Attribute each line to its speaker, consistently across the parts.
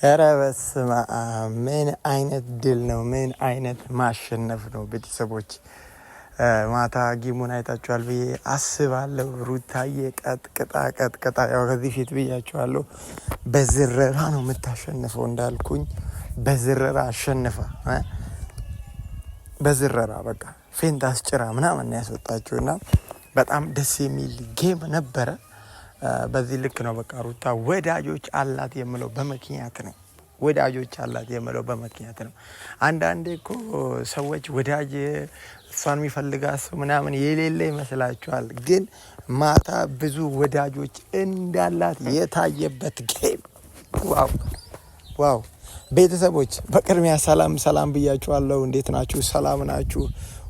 Speaker 1: ኧረ በስመ አብ! ምን አይነት ድል ነው! ምን አይነት ማሸነፍ ነው! ቤተሰቦች ማታ ጌሙን አይታችኋል ብዬ አስባለሁ። ሩታዬ ቀጥቅጣ ያው ከዚህ ፊት ብያችኋለሁ። በዝረራ ነው የምታሸንፈው እንዳልኩኝ በዝረራ አሸንፋ በዝረራ በቃ ፌንት አስጭራ ምናምን ያስወጣችውና በጣም ደስ የሚል ጌም ነበረ። በዚህ ልክ ነው በቃ ሩታ ወዳጆች አላት የምለው በመክንያት ነው። ወዳጆች አላት የምለው በመክንያት ነው። አንዳንዴ እኮ ሰዎች ወዳጅ እሷን የሚፈልጋት ሰው ምናምን የሌለ ይመስላችኋል። ግን ማታ ብዙ ወዳጆች እንዳላት የታየበት ጌም። ዋው ቤተሰቦች በቅድሚያ ሰላም ብያችኋለሁ። እንዴት ናችሁ? ሰላም ናችሁ?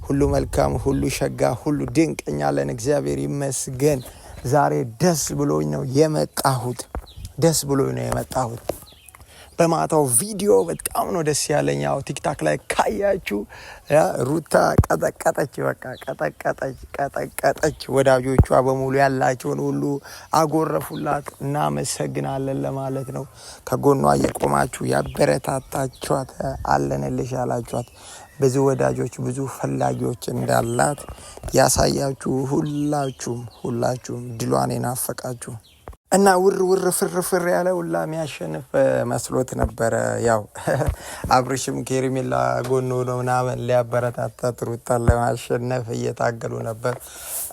Speaker 1: ሁሉ መልካም፣ ሁሉ ሸጋ፣ ሁሉ ድንቅ። እኛ አለን፣ እግዚአብሔር ይመስገን። ዛሬ ደስ ብሎኝ ነው የመጣሁት። በማታው ቪዲዮ በጣም ነው ደስ ያለኝ። ያው ቲክታክ ላይ ካያችሁ ሩታ ቀጠቀጠች፣ በቃ ቀጠቀጠች። ወዳጆቿ በሙሉ ያላቸውን ሁሉ አጎረፉላት። እናመሰግናለን ለማለት ነው። ከጎኗ የቆማችሁ ያበረታታችኋት፣ አለንልሽ ያላችኋት ብዙ ወዳጆች ብዙ ፈላጊዎች እንዳላት ያሳያችሁ ሁላችሁም ድሏን የናፈቃችሁ እና ውር ፍር ያለ ሁላ የሚያሸንፍ መስሎት ነበረ። ያው አብርሽም ከሄርሜላ ጎን ሆኖ ምናምን ሊያበረታታት ሩታን ለማሸነፍ እየታገሉ ነበር።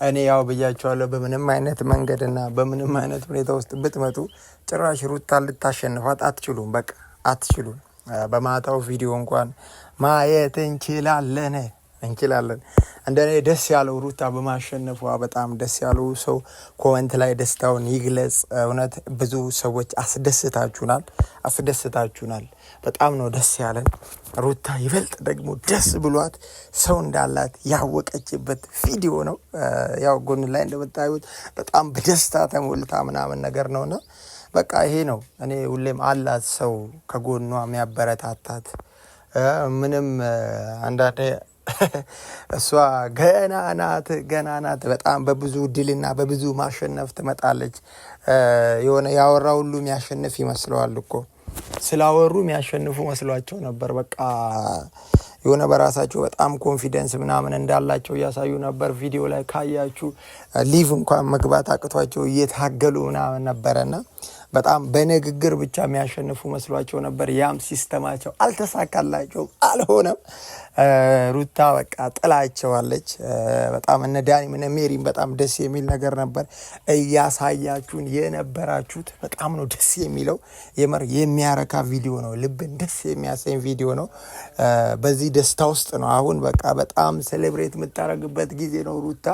Speaker 1: እኔ ያው ብያቸዋለሁ፣ በምንም አይነት መንገድና በምንም አይነት ሁኔታ ውስጥ ብትመጡ ጭራሽ ሩታን ልታሸንፋት አትችሉም። በቃ አትችሉም። በማታው ቪዲዮ እንኳን ማየት እንችላለን። እንደኔ ደስ ያለው ሩታ በማሸነፏ በጣም ደስ ያለው ሰው ኮመንት ላይ ደስታውን ይግለጽ። እውነት ብዙ ሰዎች አስደስታችሁናል። በጣም ነው ደስ ያለን። ሩታ ይበልጥ ደግሞ ደስ ብሏት ሰው እንዳላት ያወቀችበት ቪዲዮ ነው። ያው ጎን ላይ እንደምታዩት በጣም በደስታ ተሞልታ ምናምን ነገር ነውና በቃ ይሄ ነው። እኔ ሁሌም አላት ሰው ከጎኗ የሚያበረታታት ምንም አንዳንዴ እሷ ገና ናት። በጣም በብዙ ድልና በብዙ ማሸነፍ ትመጣለች። የሆነ ያወራ ሁሉ የሚያሸንፍ ይመስለዋል እኮ ስላወሩ የሚያሸንፉ መስሏቸው ነበር። በቃ የሆነ በራሳቸው በጣም ኮንፊደንስ ምናምን እንዳላቸው እያሳዩ ነበር። ቪዲዮ ላይ ካያችሁ ሊቭ እንኳን መግባት አቅቷቸው እየታገሉ ምናምን ነበረና በጣም በንግግር ብቻ የሚያሸንፉ መስሏቸው ነበር። ያም ሲስተማቸው አልተሳካላቸውም፣ አልሆነም። ሩታ በቃ ጥላቸዋለች። በጣም እነ ዳኒም እነ ሜሪም በጣም ደስ የሚል ነገር ነበር እያሳያችሁን የነበራችሁት። በጣም ነው ደስ የሚለው። የምር የሚያረካ ቪዲዮ ነው። ልብን ደስ የሚያሰኝ ቪዲዮ ነው። በዚህ ደስታ ውስጥ ነው አሁን በቃ በጣም ሴሌብሬት የምታደርግበት ጊዜ ነው። ሩታ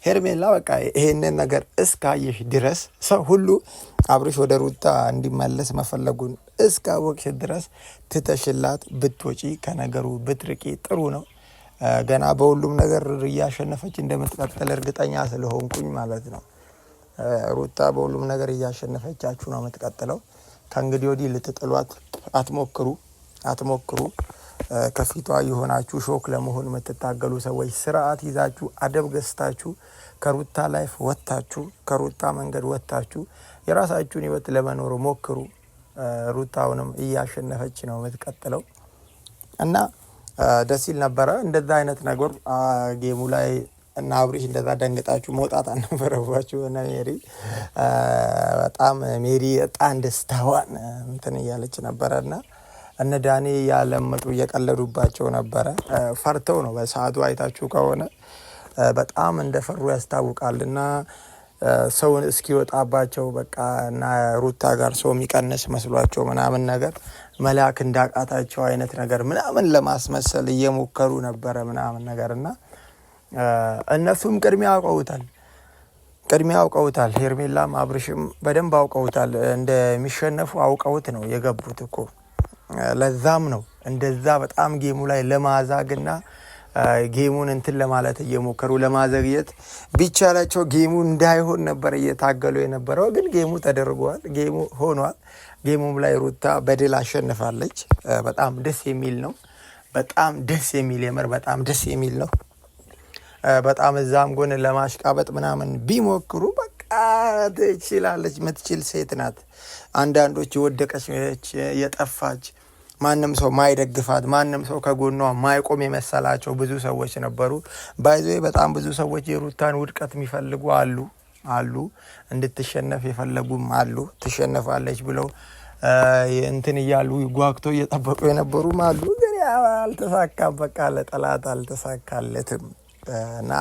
Speaker 1: ሄርሜላ በቃ ይሄንን ነገር እስካየሽ ድረስ ሰው ሁሉ አብርሽ ወደ ሩታ እንዲመለስ መፈለጉን እስካወቅሽ ድረስ ትተሽላት ብትወጪ ከነገሩ ብትርቂ ጥሩ ነው። ገና በሁሉም ነገር እያሸነፈች እንደምትቀጥል እርግጠኛ ስለሆንኩኝ ማለት ነው። ሩታ በሁሉም ነገር እያሸነፈቻችሁ ነው የምትቀጥለው። ከእንግዲህ ወዲህ ልትጥሏት አትሞክሩ። ከፊቷ የሆናችሁ ሾክ ለመሆን የምትታገሉ ሰዎች ስርዓት ይዛችሁ አደብ ገዝታችሁ ከሩታ ላይፍ ወጥታችሁ ከሩታ መንገድ ወጥታችሁ የራሳችሁን ህይወት ለመኖር ሞክሩ። ሩታውንም እያሸነፈች ነው የምትቀጥለው እና ደስ ይል ነበረ። እንደዛ አይነት ነገር ጌሙ ላይ እና አብርሽ እንደዛ ደንግጣችሁ መውጣት አልነበረባችሁ። እና ሜሪ በጣም ደስታዋን እንትን እያለች ነበረና እነ ዳኒ ያለመጡ እየቀለዱባቸው ነበረ። ፈርተው ነው በሰዓቱ አይታችሁ ከሆነ በጣም እንደፈሩ ያስታውቃልና ሰውን እስኪወጣባቸው በቃ እና ሩታ ጋር ሰው የሚቀንስ መስሏቸው ምናምን ነገር መላክ እንዳቃታቸው አይነት ነገር ምናምን ለማስመሰል እየሞከሩ ነበረ ምናምን ነገርና እነሱም ቅድሚያ አውቀውታል። ሄርሜላም አብርሽም በደንብ አውቀውታል። እንደሚሸነፉ አውቀውት ነው የገቡት እኮ። ለዛም ነው እንደዛ በጣም ጌሙ ላይ ለማዛግና ጌሙን እንትን ለማለት እየሞከሩ ለማዘግየት ቢቻላቸው ጌሙ እንዳይሆን ነበር እየታገሉ የነበረው። ግን ጌሙ ተደርጓል፣ ጌሙ ሆኗል። ጌሙም ላይ ሩታ በድል አሸንፋለች። በጣም ደስ የሚል ነው። በጣም ደስ የሚል ነው። በጣም እዛም ጎን ለማሽቃበጥ ምናምን ቢሞክሩ በቃ ትችላለች፣ የምትችል ሴት ናት። አንዳንዶች የወደቀች የጠፋች ማንም ሰው ማይደግፋት ማንም ሰው ከጎኗ ማይቆም የመሰላቸው ብዙ ሰዎች ነበሩ። ባይዞ በጣም ብዙ ሰዎች የሩታን ውድቀት የሚፈልጉ አሉ እንድትሸነፍ የፈለጉም አሉ። ትሸነፋለች ብለው እንትን እያሉ ጓግቶ እየጠበቁ የነበሩም አሉ። ግን አልተሳካም። በቃ ለጠላት አልተሳካለትም እና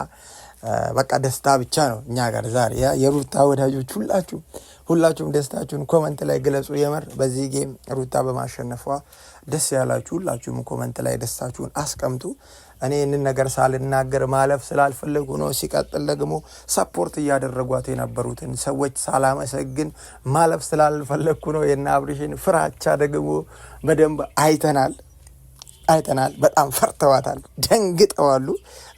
Speaker 1: በቃ ደስታ ብቻ ነው እኛ ጋር ዛሬ። የሩታ ወዳጆች ሁላችሁም ደስታችሁን ኮመንት ላይ ግለጹ። የምር በዚህ ጌም ሩታ በማሸነፏ ደስ ያላችሁ ሁላችሁም ኮመንት ላይ ደስታችሁን አስቀምጡ። እኔ ይህንን ነገር ሳልናገር ማለፍ ስላልፈለጉ ነው። ሲቀጥል ደግሞ ሰፖርት እያደረጓት የነበሩትን ሰዎች ሳላመሰግን ማለፍ ስላልፈለግኩ ነው። የእነ አብርሽን ፍራቻ ደግሞ በደንብ አይተናል። በጣም ፈርተዋታል፣ ደንግጠዋሉ።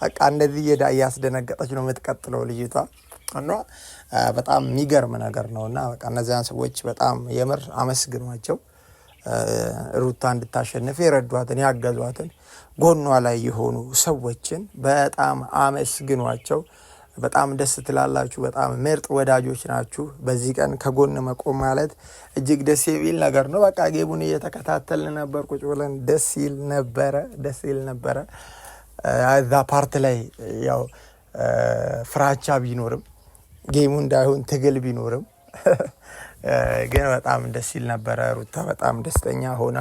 Speaker 1: በቃ እንደዚህ እያስደነገጠች ነው የምትቀጥለው ልጅቷ እና በጣም የሚገርም ነገር ነው። እና በቃ እነዚያን ሰዎች በጣም የምር አመስግኗቸው። ሩታ እንድታሸንፍ የረዷትን ያገዟትን ጎኗ ላይ የሆኑ ሰዎችን በጣም አመስግኗቸው። በጣም ደስ ትላላችሁ። በጣም ምርጥ ወዳጆች ናችሁ። በዚህ ቀን ከጎን መቆም ማለት እጅግ ደስ የሚል ነገር ነው። በቃ ጌሙን እየተከታተልን ነበር ቁጭ ብለን፣ ደስ ይል ነበረ። እዛ ፓርት ላይ ያው ፍራቻ ቢኖርም ጌሙ እንዳይሆን ትግል ቢኖርም ግን በጣም ደስ ይል ነበረ። ሩታ በጣም ደስተኛ ሆና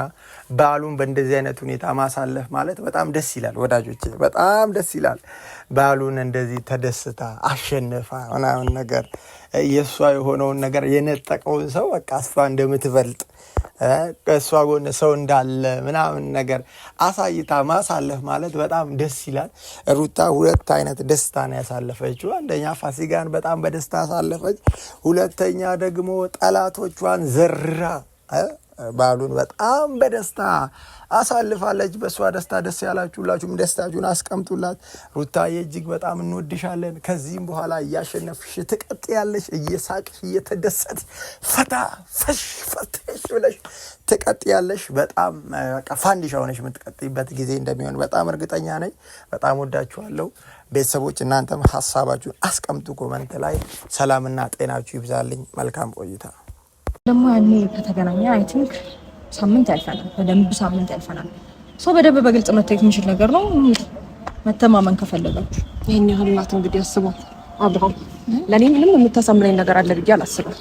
Speaker 1: በዓሉን በእንደዚህ አይነት ሁኔታ ማሳለፍ ማለት በጣም ደስ ይላል ወዳጆቼ፣ በጣም ደስ ይላል። በዓሉን እንደዚህ ተደስታ አሸንፋ ምናምን ነገር የእሷ የሆነውን ነገር የነጠቀውን ሰው በቃ እሷ እንደምትበልጥ ከእሷ ጎን ሰው እንዳለ ምናምን ነገር አሳይታ ማሳለፍ ማለት በጣም ደስ ይላል። ሩታ ሁለት አይነት ደስታ ነው ያሳለፈችው። አንደኛ ፋሲካን በጣም በደስታ አሳለፈች። ሁለተኛ ደግሞ ጠላቶቿን ዘርራ በዓሉን በጣም በደስታ አሳልፋለች። በእሷ ደስታ ደስ ያላችሁ ሁላችሁም ደስታችሁን አስቀምጡላት። ሩታዬ እጅግ በጣም እንወድሻለን። ከዚህም በኋላ እያሸነፍሽ ትቀጥያለሽ፣ እየሳቅሽ እየተደሰትሽ ፈታሽ ብለሽ ትቀጥያለሽ። በጣም በቃ ፋንዲሻ ሆነሽ የምትቀጥይበት ጊዜ እንደሚሆን በጣም እርግጠኛ ነኝ። በጣም ወዳችኋለሁ ቤተሰቦች። እናንተም ሀሳባችሁን አስቀምጡ ኮመንት ላይ። ሰላምና ጤናችሁ ይብዛልኝ። መልካም ቆይታ።
Speaker 2: ደግሞ ያኔ ከተገናኘ አይ ቲንክ ሳምንት ያልፈናል፣ በደንብ ሳምንት ያልፈናል። ሰው በደንብ በግልጽ መታየት የሚችል ነገር ነው። መተማመን ከፈለጋችሁ
Speaker 3: ይሄን ያህል ናት። እንግዲህ አስበው አብርሃም፣ ለኔ ምንም የምታሳምነኝ ነገር አለ ብዬ አላስብም።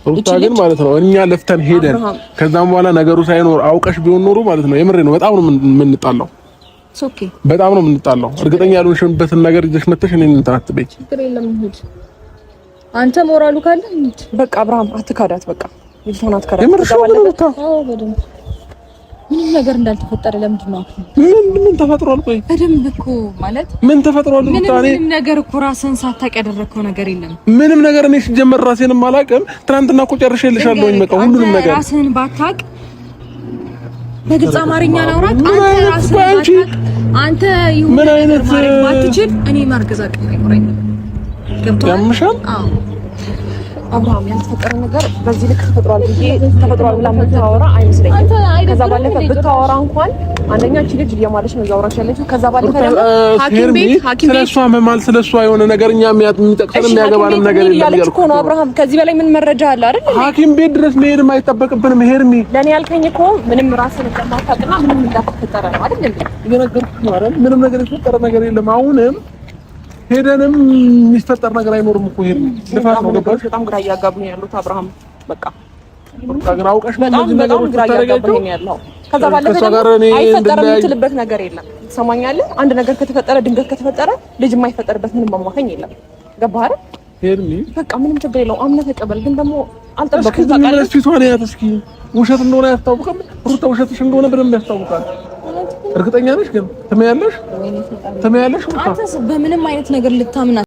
Speaker 4: ሩታ ግን ማለት ነው እኛ ለፍተን ሄደን ከዛም በኋላ ነገሩ ሳይኖር አውቀሽ ቢሆን ኖሮ ማለት ነው የምሬ ነው በጣም ነው የምንጣላው።
Speaker 3: ኦኬ
Speaker 4: በጣም ነው የምንጣላው። እርግጠኛ ያልሆንሽበትን ነገር ይዘሽ መተሽ እኔን እንታትበይ
Speaker 3: ችግር የለም። እንሂድ
Speaker 2: አንተ ሞራሉ ካለ እንሂድ።
Speaker 3: በቃ አብርሃም አትካዳት። በቃ ይልታናት ከራ
Speaker 2: ምንም ነገር እንዳልተፈጠረ ለምንድን ነው?
Speaker 4: ምን ተፈጥሯል? ቆይ
Speaker 2: በደንብ እኮ ማለት
Speaker 4: ምን ተፈጥሯል?
Speaker 2: ምንም ነገር እኮ ራስን ሳታውቅ ያደረግከው ነገር የለም።
Speaker 4: ምንም ነገር እኔ ሲጀመር ራሴንም አላውቅም። ትናንትና እኮ ጨርሼልሻለሁኝ በቃ ሁሉንም ነገር።
Speaker 2: ራስን ባታውቅ በግልጽ አማርኛ ላውራት። አንተ ራስን ባታውቅ አንተ ይሁን ምን አይነት ማድረግ ባትችል እኔ ማርገዝ አቅም አይኖረኝም። ገብቶሃል?
Speaker 4: ያምሻል?
Speaker 2: አዎ
Speaker 3: አብርሃም ያልተፈጠረ ነገር በዚህ ልክ ተፈጥሯል ብላ የምታወራ አይመስለኝም። ከዛ ባለፈ ብታወራ እንኳን አንደኛ እቺ ልጅ እየማለች ነው እያወራች ያለችው። ከዛ ባለፈ ደግሞ ሐኪም ቤት ስለሷ መማል ስለሷ የሆነ ነገር እኛ የሚጠቅሰን የሚያገባንም ነገር የለም ያልኩ እኮ ነው አብርሃም። ከዚህ በላይ ምን መረጃ አለ አይደል?
Speaker 4: ሐኪም ቤት ድረስ መሄድ አይጠበቅብንም። ሄርሚ
Speaker 3: ለኔ ያልከኝ እኮ ምንም ራስን እንደማታውቅና ምንም እንዳልተፈጠረ ነው አይደል እንዴ?
Speaker 4: እየነገርኩህ ነው አይደል? ምንም ነገር የተፈጠረ ነገር የለም። አሁንም ሄደንም የሚፈጠር ነገር አይኖርም እኮ ሄርሚ። ልፋት ነው ገባሽ?
Speaker 3: በጣም ግራ እያጋቡኝ ያሉት አብርሃም በቃ
Speaker 4: ግን አውቀሽ ነው እንደዚህ ነገሮች ተረጋግጠው
Speaker 3: ያለው። ከዛ ባለፈ አይፈጠርም የምትልበት ነገር የለም። ትሰማኛለህ? አንድ ነገር ከተፈጠረ ድንገት ከተፈጠረ ልጅ የማይፈጠርበት ምንም ማማከኝ የለም። ገባህ አይደል?
Speaker 4: ሄርሚ
Speaker 3: በቃ ምንም ችግር የለውም። አምነህ ተቀበል። ግን ደግሞ አልጠበቅኩም።
Speaker 4: ታውቃለህ ፊቷን ያት እስኪ ውሸት እንደሆነ ያስታውቃል። ሩታ ውሸትሽ እንደሆነ በደንብ ያስታውቃል። እርግጠኛ ነሽ? ግን ትመያለሽ? አንተስ በምንም አይነት ነገር ልታምና